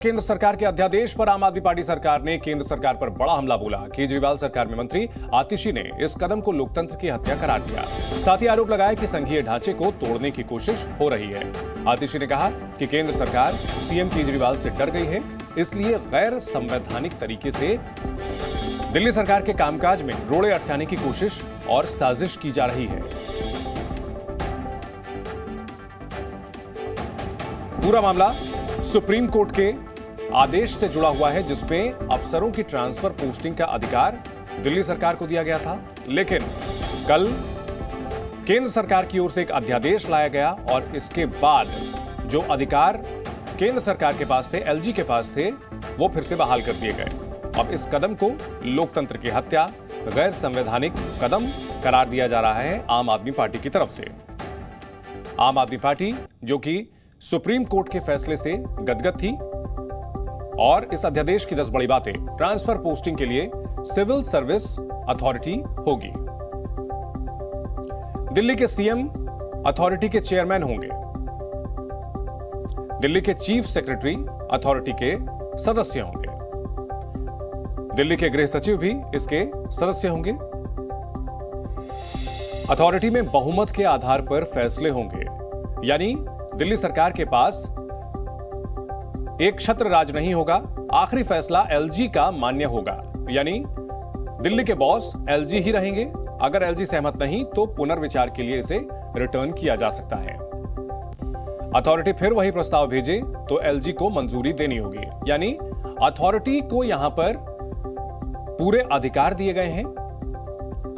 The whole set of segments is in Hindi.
केंद्र सरकार के अध्यादेश पर आम आदमी पार्टी सरकार ने केंद्र सरकार पर बड़ा हमला बोला। केजरीवाल सरकार में मंत्री आतिशी ने इस कदम को लोकतंत्र की हत्या करार दिया। साथ ही आरोप लगाया कि संघीय ढांचे को तोड़ने की कोशिश हो रही है। आतिशी ने कहा कि केंद्र सरकार सीएम केजरीवाल से डर गई है, इसलिए गैर संवैधानिक तरीके से दिल्ली सरकार के कामकाज में रोड़े अटकाने की कोशिश और साजिश की जा रही है। पूरा मामला सुप्रीम कोर्ट के आदेश से जुड़ा हुआ है, जिसमें अफसरों की ट्रांसफर पोस्टिंग का अधिकार दिल्ली सरकार को दिया गया था। लेकिन कल केंद्र सरकार की ओर से एक अध्यादेश लाया गया और इसके बाद जो अधिकार केंद्र सरकार के पास थे, एलजी के पास थे, वो फिर से बहाल कर दिए गए। अब इस कदम को लोकतंत्र की हत्या, गैर संवैधानिक कदम करार दिया जा रहा है आम आदमी पार्टी की तरफ से। आम आदमी पार्टी जो कि सुप्रीम कोर्ट के फैसले से गदगद थी और इस अध्यादेश की 10 बड़ी बातें। ट्रांसफर पोस्टिंग के लिए सिविल सर्विस अथॉरिटी होगी। दिल्ली के सीएम अथॉरिटी के चेयरमैन होंगे। दिल्ली के चीफ सेक्रेटरी अथॉरिटी के सदस्य होंगे। दिल्ली के गृह सचिव भी इसके सदस्य होंगे। अथॉरिटी में बहुमत के आधार पर फैसले होंगे, यानी दिल्ली सरकार के पास एक छत्र राज नहीं होगा। आखिरी फैसला एलजी का मान्य होगा, यानी दिल्ली के बॉस एलजी ही रहेंगे। अगर एलजी सहमत नहीं तो पुनर्विचार के लिए इसे रिटर्न किया जा सकता है। अथॉरिटी फिर वही प्रस्ताव भेजे तो एलजी को मंजूरी देनी होगी, यानी अथॉरिटी को यहां पर पूरे अधिकार दिए गए हैं।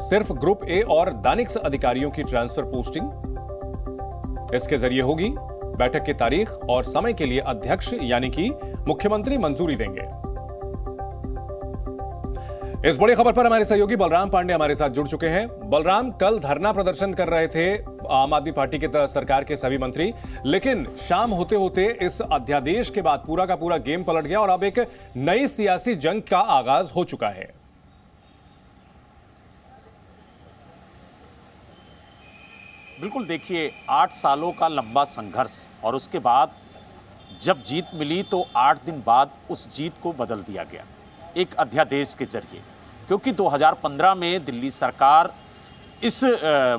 सिर्फ ग्रुप ए और दानिक्स अधिकारियों की ट्रांसफर पोस्टिंग इसके जरिए होगी। बैठक की तारीख और समय के लिए अध्यक्ष यानी कि मुख्यमंत्री मंजूरी देंगे। इस बड़ी खबर पर हमारे सहयोगी बलराम पांडे हमारे साथ जुड़ चुके हैं। बलराम, कल धरना प्रदर्शन कर रहे थे आम आदमी पार्टी के सरकार के सभी मंत्री, लेकिन शाम होते होते इस अध्यादेश के बाद पूरा का पूरा गेम पलट गया और अब एक नई सियासी जंग का आगाज हो चुका है। बिल्कुल, देखिए 8 सालों का लंबा संघर्ष और उसके बाद जब जीत मिली तो 8 दिन बाद उस जीत को बदल दिया गया एक अध्यादेश के जरिए, क्योंकि 2015 में दिल्ली सरकार इस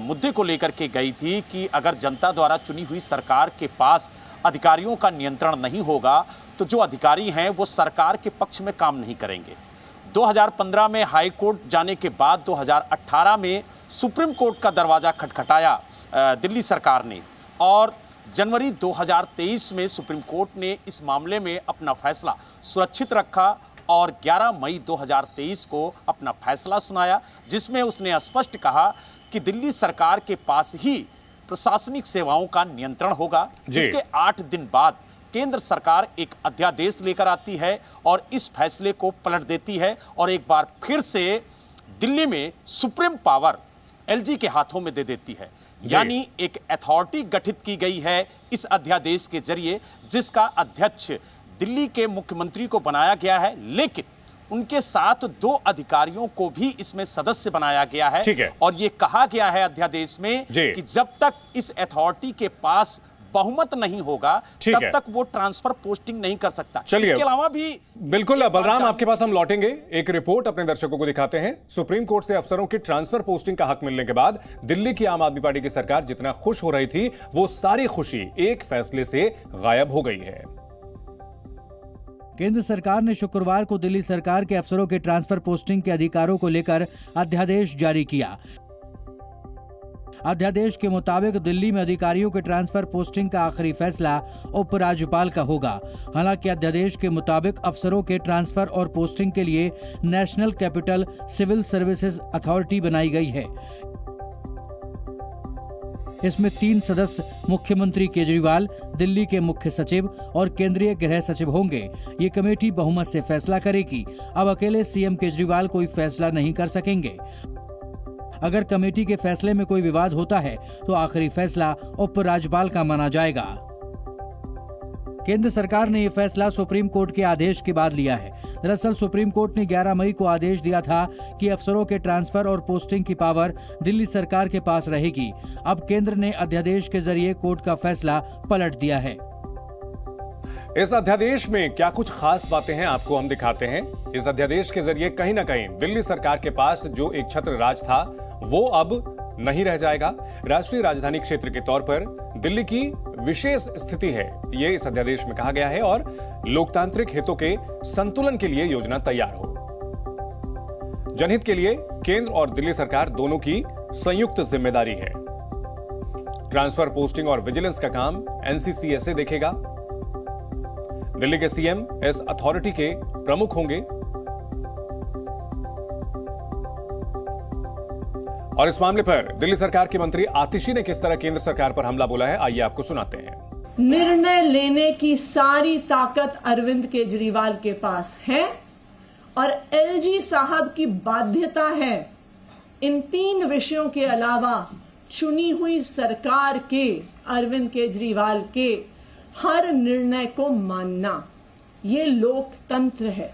मुद्दे को लेकर के गई थी कि अगर जनता द्वारा चुनी हुई सरकार के पास अधिकारियों का नियंत्रण नहीं होगा तो जो अधिकारी हैं वो सरकार के पक्ष में काम नहीं करेंगे। 2015 में हाई कोर्ट जाने के बाद 2018 में सुप्रीम कोर्ट का दरवाजा खटखटाया दिल्ली सरकार ने और जनवरी 2023 में सुप्रीम कोर्ट ने इस मामले में अपना फैसला सुरक्षित रखा और 11 मई 2023 को अपना फैसला सुनाया, जिसमें उसने स्पष्ट कहा कि दिल्ली सरकार के पास ही प्रशासनिक सेवाओं का नियंत्रण होगा। जिसके 8 दिन बाद केंद्र सरकार एक अध्यादेश लेकर आती है और इस फैसले को पलट देती है और एक बार फिर से दिल्ली में सुप्रीम पावर एलजी के हाथों में दे देती है। यानी एक अथॉरिटी गठित की गई है इस अध्यादेश के जरिए, जिसका अध्यक्ष दिल्ली के मुख्यमंत्री को बनाया गया है, लेकिन उनके साथ 2 अधिकारियों को भी इसमें सदस्य बनाया गया है। और यह कहा गया है अध्यादेश में कि जब तक इस अथॉरिटी के पास बहुमत नहीं होगा तब तक वो ट्रांसफर पोस्टिंग नहीं कर सकता। इसके अलावा भी बिल्कुल बलराम, आपके पास हम लौटेंगे। एक रिपोर्ट अपने दर्शकों को दिखाते हैं। सुप्रीम कोर्ट से अफसरों की ट्रांसफर पोस्टिंग का हक मिलने के बाद दिल्ली की आम आदमी पार्टी की सरकार जितना खुश हो रही थी, वो सारी खुशी एक फैसले से गायब हो गई है। केंद्र सरकार ने शुक्रवार को दिल्ली सरकार के अफसरों के ट्रांसफर पोस्टिंग के अधिकारों को लेकर अध्यादेश जारी किया। अध्यादेश के मुताबिक दिल्ली में अधिकारियों के ट्रांसफर पोस्टिंग का आखिरी फैसला उपराज्यपाल का होगा। हालांकि अध्यादेश के मुताबिक अफसरों के ट्रांसफर और पोस्टिंग के लिए national capital civil services authority बनाई गई है। इसमें 3 सदस्य मुख्यमंत्री केजरीवाल, दिल्ली के मुख्य सचिव और केंद्रीय गृह सचिव होंगे। ये कमेटी बहुमत से फैसला करेगी। अब अकेले सीएम केजरीवाल कोई फैसला नहीं कर सकेंगे। अगर कमेटी के फैसले में कोई विवाद होता है तो आखिरी फैसला उपराज्यपाल का माना जाएगा। केंद्र सरकार ने यह फैसला सुप्रीम कोर्ट के आदेश के बाद लिया है। दरअसल सुप्रीम कोर्ट ने 11 मई को आदेश दिया था कि अफसरों के ट्रांसफर और पोस्टिंग की पावर दिल्ली सरकार के पास रहेगी। अब केंद्र ने अध्यादेश के जरिए कोर्ट का फैसला पलट दिया है। इस अध्यादेश में क्या कुछ खास बातें हैं आपको हम दिखाते हैं। इस अध्यादेश के जरिए कहीं ना कहीं दिल्ली सरकार के पास जो एक छत्र राज था वो अब नहीं रह जाएगा। राष्ट्रीय राजधानी क्षेत्र के तौर पर दिल्ली की विशेष स्थिति है, ये इस अध्यादेश में कहा गया है और लोकतांत्रिक हितों के संतुलन के लिए योजना तैयार हो। जनहित के लिए केंद्र और दिल्ली सरकार दोनों की संयुक्त जिम्मेदारी है। ट्रांसफर, पोस्टिंग और विजिलेंस का काम एनसीसीएसए देखेगा। दिल्ली के सीएम इस अथॉरिटी के प्रमुख होंगे और इस मामले पर दिल्ली सरकार के मंत्री आतिशी ने किस तरह केंद्र सरकार पर हमला बोला है, आइए आपको सुनाते हैं। निर्णय लेने की सारी ताकत अरविंद केजरीवाल के पास है और एलजी साहब की बाध्यता है इन 3 विषयों के अलावा चुनी हुई सरकार के, अरविंद केजरीवाल के हर निर्णय को मानना। ये लोकतंत्र है।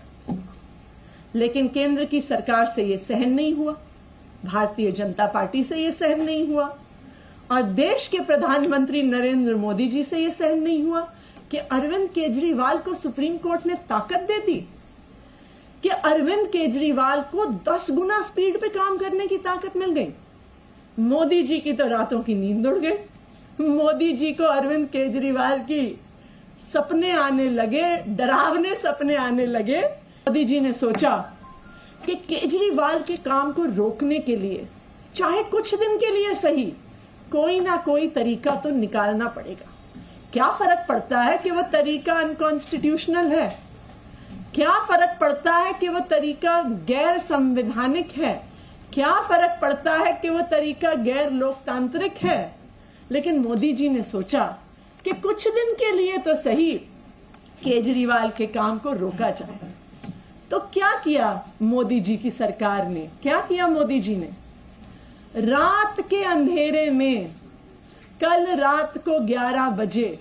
लेकिन केंद्र की सरकार से यह सहन नहीं हुआ, भारतीय जनता पार्टी से यह सहन नहीं हुआ और देश के प्रधानमंत्री नरेंद्र मोदी जी से यह सहन नहीं हुआ कि अरविंद केजरीवाल को सुप्रीम कोर्ट ने ताकत दे दी, कि अरविंद केजरीवाल को 10 गुना स्पीड पे काम करने की ताकत मिल गई। मोदी जी की तो रातों की नींद उड़ गई। मोदी जी को अरविंद केजरीवाल की सपने आने लगे, डरावने सपने आने लगे। मोदी जी ने सोचा कि केजरीवाल के काम को रोकने के लिए, चाहे कुछ दिन के लिए सही, कोई ना कोई तरीका तो निकालना पड़ेगा। क्या फर्क पड़ता है कि वह तरीका अनकॉन्स्टिट्यूशनल है? क्या फर्क पड़ता है कि वह तरीका गैर संवैधानिक है? क्या फर्क पड़ता है कि वह तरीका गैर लोकतांत्रिक है? लेकिन मोदी जी ने सोचा कि कुछ दिन के लिए तो सही केजरीवाल के काम को रोका जाए। तो क्या किया मोदी जी की सरकार ने? क्या किया मोदी जी ने? रात के अंधेरे में कल रात को 11 बजे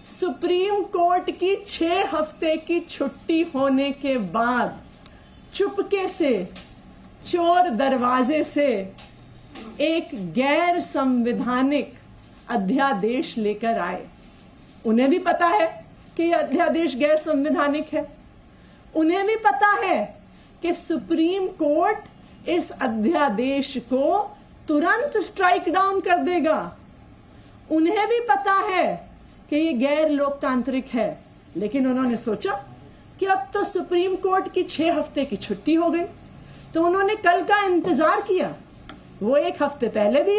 सुप्रीम कोर्ट की 6 हफ्ते की छुट्टी होने के बाद चुपके से चोर दरवाजे से एक गैर संवैधानिक अध्यादेश लेकर आए। उन्हें भी पता है कि यह अध्यादेश गैर संवैधानिक है। उन्हें भी पता है कि सुप्रीम कोर्ट इस अध्यादेश को तुरंत स्ट्राइक डाउन कर देगा। उन्हें भी पता है कि ये गैर लोकतांत्रिक है, लेकिन उन्होंने सोचा कि अब तो सुप्रीम कोर्ट की 6 हफ्ते की छुट्टी हो गई, तो उन्होंने कल का इंतजार किया। वो 1 हफ्ते पहले भी